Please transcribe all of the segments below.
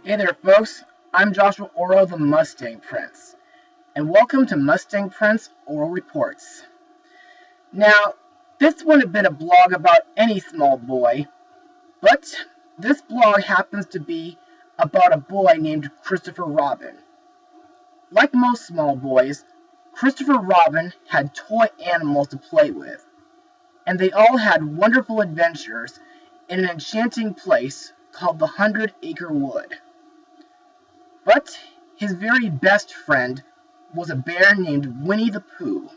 Hey there, folks. I'm Joshua Orro, the Mustang Prince, and welcome to Mustang Prince Oral Reports. Now, this wouldn't have been a blog about any small boy, but this blog happens to be about a boy named Christopher Robin. Like most small boys, Christopher Robin had toy animals to play with, and they all had wonderful adventures in an enchanting place called the Acre Wood. But his very best friend was a bear named Winnie the Pooh.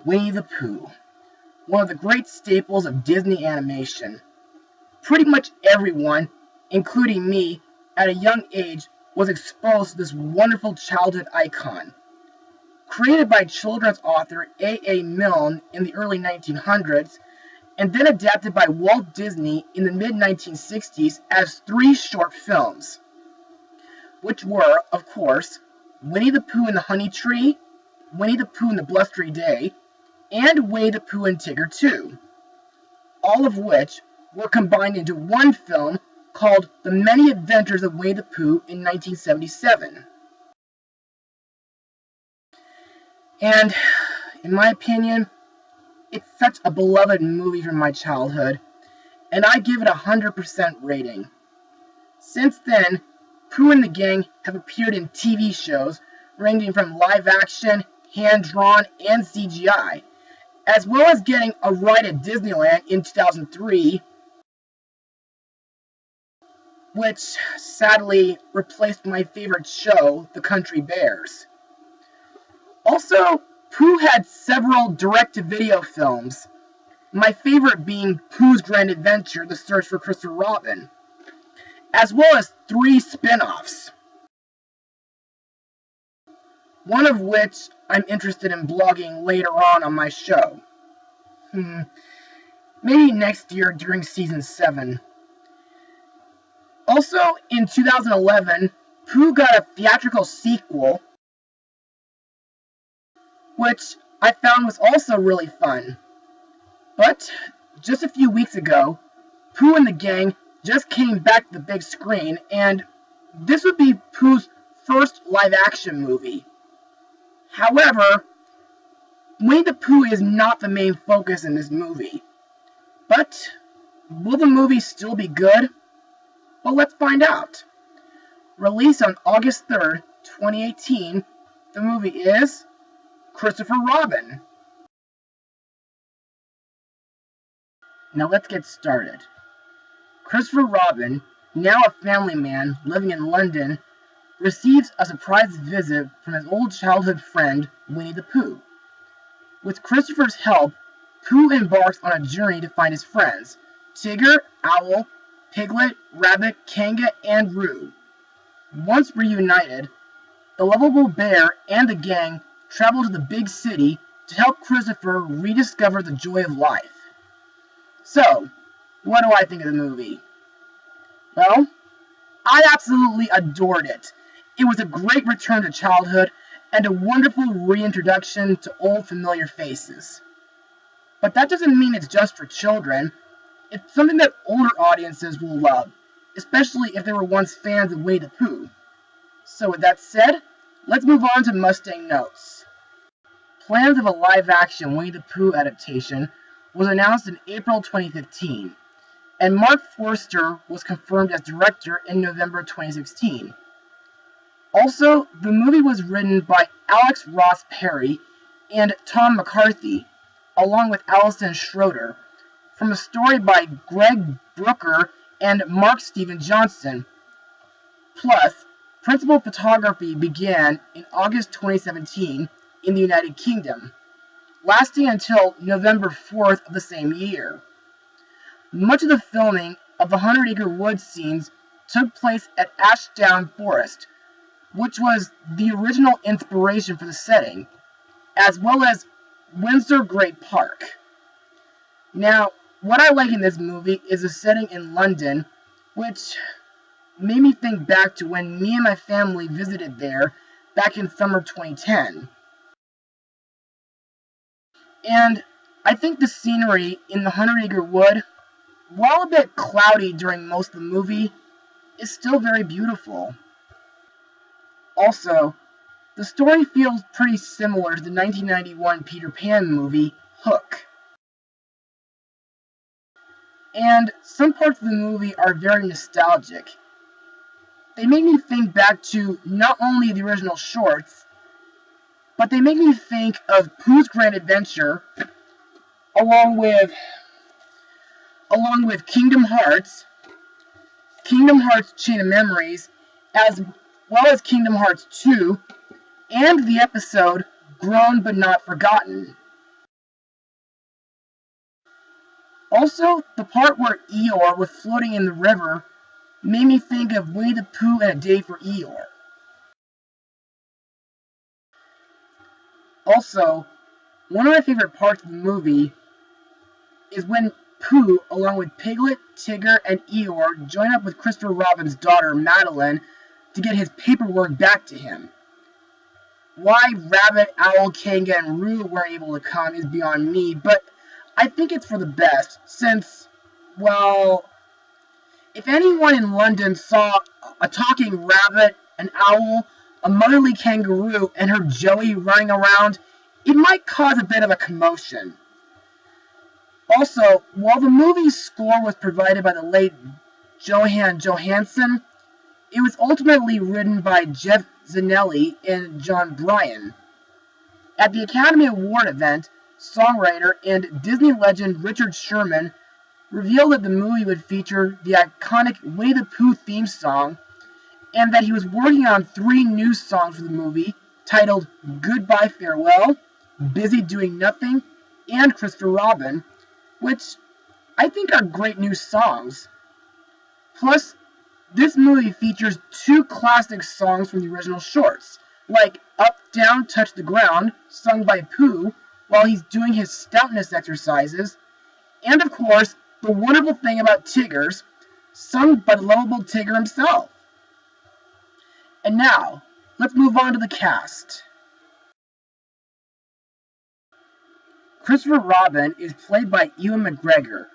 Winnie the Pooh, one of the great staples of Disney animation. Pretty much everyone, including me, at a young age was exposed to this wonderful childhood icon. Created by children's author A. Milne in the early 1900s, and then adapted by Walt Disney in the mid-1960s as 3 short films, which were, of course, Winnie the Pooh and the Honey Tree, Winnie the Pooh and the Blustery Day, and Winnie the Pooh and Tigger 2, all of which were combined into one film called The Many Adventures of Winnie the Pooh in 1977. And, in my opinion, it's such a beloved movie from my childhood, and I give it a 100% rating. Since then, Pooh and the gang have appeared in TV shows ranging from live action, hand-drawn, and CGI, as well as getting a ride at Disneyland in 2003, which sadly replaced my favorite show, The Country Bears. Also, Pooh had several direct-to-video films, my favorite being Pooh's Grand Adventure, The Search for Christopher Robin, as well as 3 spin-offs, one of which I'm interested in blogging later on my show. Maybe next year during Season 7. Also, in 2011, Pooh got a theatrical sequel, which I found was also really fun. But, just a few weeks ago, Pooh and the gang just came back to the big screen, and this would be Pooh's first live-action movie. However, Winnie the Pooh is not the main focus in this movie. But, will the movie still be good? Well, let's find out. Released on August 3rd, 2018, the movie is Christopher Robin. Now let's get started. Christopher Robin, now a family man living in London, receives a surprise visit from his old childhood friend, Winnie the Pooh. With Christopher's help, Pooh embarks on a journey to find his friends, Tigger, Owl, Piglet, Rabbit, Kanga, and Roo. Once reunited, the lovable bear and the gang travel to the big city to help Christopher rediscover the joy of life. So, what do I think of the movie? Well, I absolutely adored it. It was a great return to childhood and a wonderful reintroduction to old familiar faces. But that doesn't mean it's just for children. It's something that older audiences will love, especially if they were once fans of Winnie the Pooh. So with that said, let's move on to Mustang notes. Plans of a live-action Winnie the Pooh adaptation was announced in April 2015, and Mark Forster was confirmed as director in November 2016. Also, the movie was written by Alex Ross Perry and Tom McCarthy, along with Alison Schroeder, from a story by Greg Brooker and Mark Steven Johnson. Plus, principal photography began in August 2017 in the United Kingdom, lasting until November 4th of the same year. Much of the filming of the 100-acre wood scenes took place at Ashdown Forest, which was the original inspiration for the setting, as well as Windsor Great Park. Now, what I like in this movie is the setting in London, which made me think back to when me and my family visited there back in summer 2010. And I think the scenery in the 100-acre wood while a bit cloudy during most of the movie, is still very beautiful. Also, the story feels pretty similar to the 1991 Peter Pan movie, Hook. And some parts of the movie are very nostalgic. They make me think back to not only the original shorts, but they make me think of Pooh's Grand Adventure, along with Kingdom Hearts Chain of Memories, as well as Kingdom Hearts 2, and the episode Grown But Not Forgotten. Also, the part where Eeyore was floating in the river made me think of Winnie the Pooh and A Day for Eeyore. Also, one of my favorite parts of the movie is when Pooh, along with Piglet, Tigger, and Eeyore, join up with Christopher Robin's daughter, Madeline, to get his paperwork back to him. Why Rabbit, Owl, Kanga, and Roo weren't able to come is beyond me, but I think it's for the best, since, well, if anyone in London saw a talking rabbit, an owl, a motherly kangaroo, and her Joey running around, it might cause a bit of a commotion. Also, while the movie's score was provided by the late Johan Johansson, it was ultimately written by Jeff Zanelli and John Bryan. At the Academy Award event, songwriter and Disney legend Richard Sherman revealed that the movie would feature the iconic Winnie the Pooh theme song, and that he was working on 3 new songs for the movie, titled Goodbye Farewell, Busy Doing Nothing, and Christopher Robin, which I think are great new songs. Plus, this movie features 2 classic songs from the original shorts, like Up, Down, Touch the Ground, sung by Pooh while he's doing his stoutness exercises, and of course, The Wonderful Thing About Tiggers, sung by the lovable Tigger himself. And now, let's move on to the cast. Christopher Robin is played by Ewan McGregor,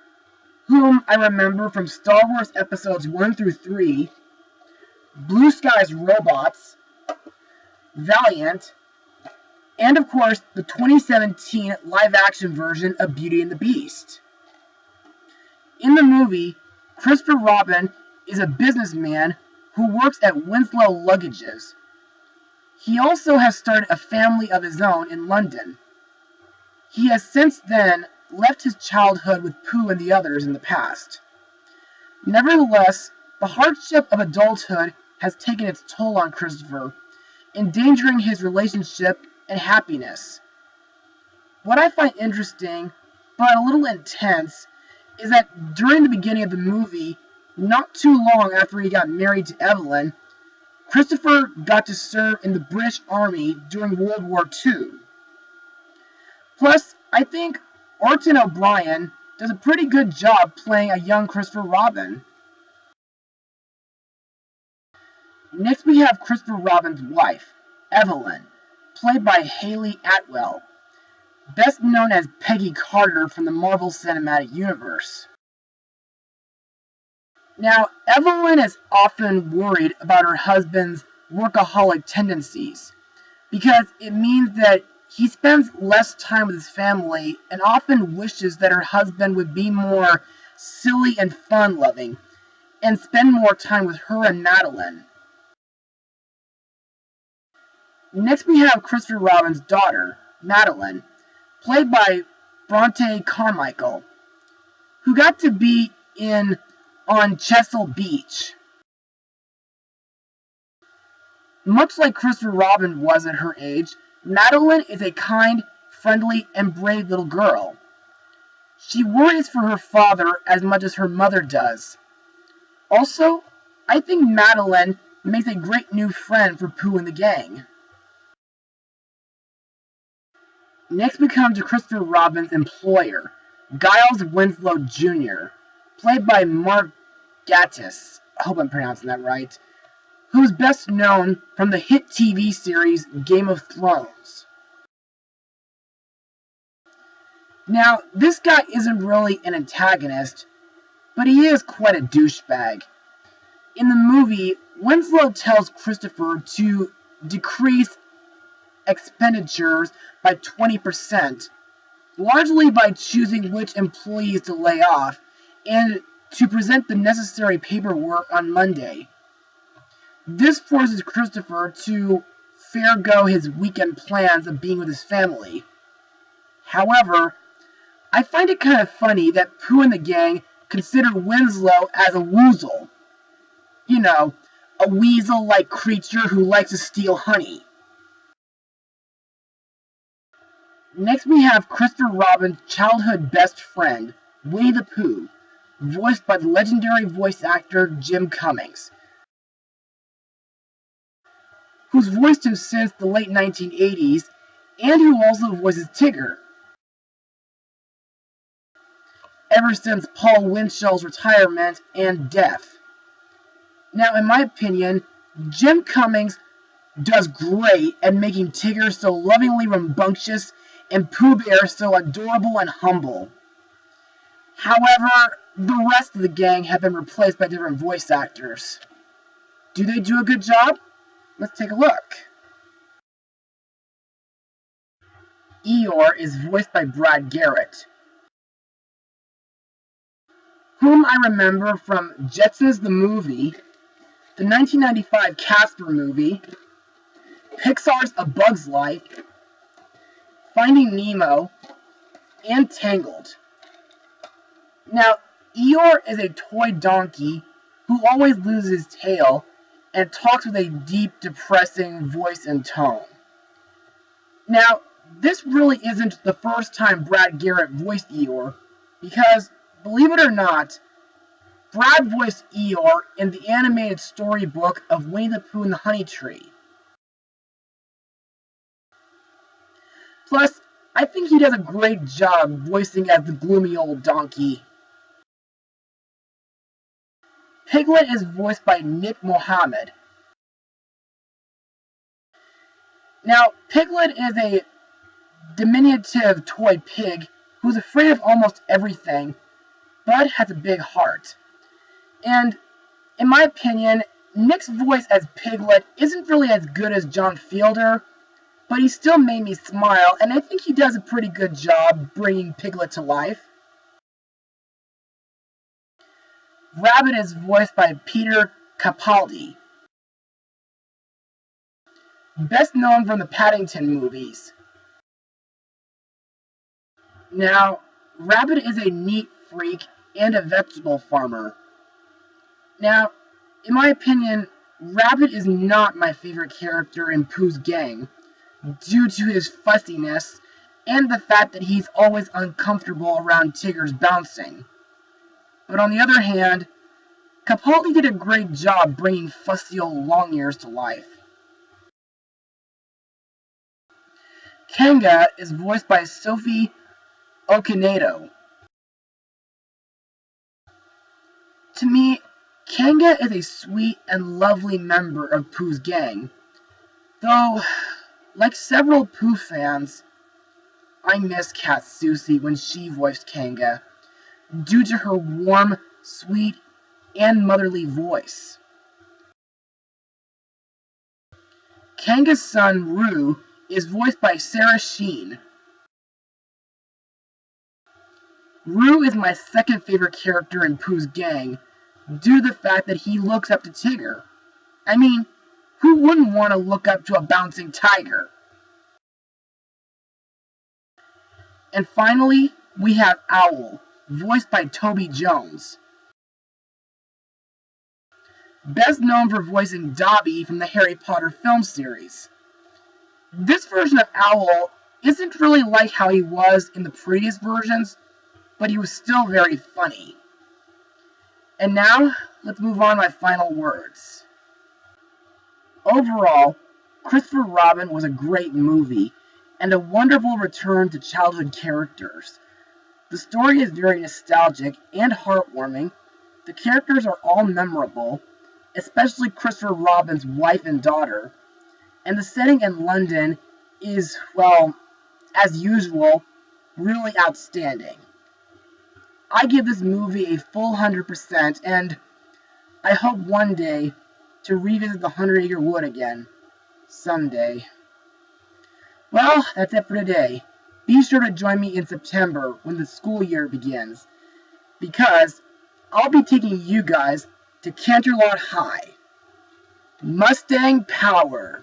whom I remember from Star Wars Episodes 1 through 3, Blue Sky's Robots, Valiant, and of course the 2017 live-action version of Beauty and the Beast. In the movie, Christopher Robin is a businessman who works at Winslow Luggages. He also has started a family of his own in London. He has since then left his childhood with Pooh and the others in the past. Nevertheless, the hardship of adulthood has taken its toll on Christopher, endangering his relationship and happiness. What I find interesting, but a little intense, is that during the beginning of the movie, not too long after he got married to Evelyn, Christopher got to serve in the British Army during World War II. Plus, I think Orton O'Brien does a pretty good job playing a young Christopher Robin. Next we have Christopher Robin's wife, Evelyn, played by Hayley Atwell, best known as Peggy Carter from the Marvel Cinematic Universe. Now, Evelyn is often worried about her husband's workaholic tendencies, because it means that he spends less time with his family and often wishes that her husband would be more silly and fun-loving and spend more time with her and Madeline. Next we have Christopher Robin's daughter, Madeline, played by Bronte Carmichael, who got to be on Chesil Beach. Much like Christopher Robin was at her age, Madeline is a kind, friendly, and brave little girl. She worries for her father as much as her mother does. Also, I think Madeline makes a great new friend for Pooh and the gang. Next we come to Christopher Robin's employer, Giles Winslow Jr., played by Mark Gatiss, I hope I'm pronouncing that right, who is best known from the hit TV series Game of Thrones. Now, this guy isn't really an antagonist, but he is quite a douchebag. In the movie, Winslow tells Christopher to decrease expenditures by 20%, largely by choosing which employees to lay off, and to present the necessary paperwork on Monday. This forces Christopher to forego his weekend plans of being with his family. However, I find it kind of funny that Pooh and the gang consider Winslow as a woozle. You know, a weasel-like creature who likes to steal honey. Next we have Christopher Robin's childhood best friend, Winnie the Pooh, voiced by the legendary voice actor Jim Cummings, who's voiced him since the late 1980s, and who also voices Tigger, ever since Paul Winchell's retirement and death. Now, in my opinion, Jim Cummings does great at making Tigger so lovingly rambunctious and Pooh Bear so adorable and humble. However, the rest of the gang have been replaced by different voice actors. Do they do a good job? Let's take a look. Eeyore is voiced by Brad Garrett, whom I remember from Jetsons the movie, the 1995 Casper movie, Pixar's A Bug's Life, Finding Nemo, and Tangled. Now, Eeyore is a toy donkey who always loses his tail and talks with a deep, depressing voice and tone. Now, this really isn't the first time Brad Garrett voiced Eeyore, because, believe it or not, Brad voiced Eeyore in the animated storybook of Winnie the Pooh and the Honey Tree. Plus, I think he does a great job voicing as the gloomy old donkey. Piglet is voiced by Nick Mohammed. Now, Piglet is a diminutive toy pig who's afraid of almost everything, but has a big heart. And, in my opinion, Nick's voice as Piglet isn't really as good as John Fielder, but he still made me smile, and I think he does a pretty good job bringing Piglet to life. Rabbit is voiced by Peter Capaldi, best known from the Paddington movies. Now, Rabbit is a neat freak and a vegetable farmer. Now, in my opinion, Rabbit is not my favorite character in Pooh's gang, due to his fussiness and the fact that he's always uncomfortable around Tigger's bouncing. But on the other hand, Capaldi did a great job bringing fussy old Longears to life. Kanga is voiced by Sophie Okonedo. To me, Kanga is a sweet and lovely member of Pooh's gang, though, like several Pooh fans, I miss Cat Susie when she voiced Kanga, due to her warm, sweet, and motherly voice. Kanga's son, Roo, is voiced by Sarah Sheen. Roo is my second favorite character in Pooh's gang, due to the fact that he looks up to Tigger. I mean, who wouldn't want to look up to a bouncing tiger? And finally, we have Owl, voiced by Toby Jones, best known for voicing Dobby from the Harry Potter film series. This version of Owl isn't really like how he was in the previous versions, but he was still very funny. And now, let's move on to my final words. Overall, Christopher Robin was a great movie, and a wonderful return to childhood characters. The story is very nostalgic and heartwarming. The characters are all memorable, especially Christopher Robin's wife and daughter. And the setting in London is, well, as usual, really outstanding. I give this movie a full 100%, and I hope one day to revisit the 100-Acre Wood again. Someday. Well, that's it for today. Be sure to join me in September when the school year begins, because I'll be taking you guys to Canterlot High. Mustang Power!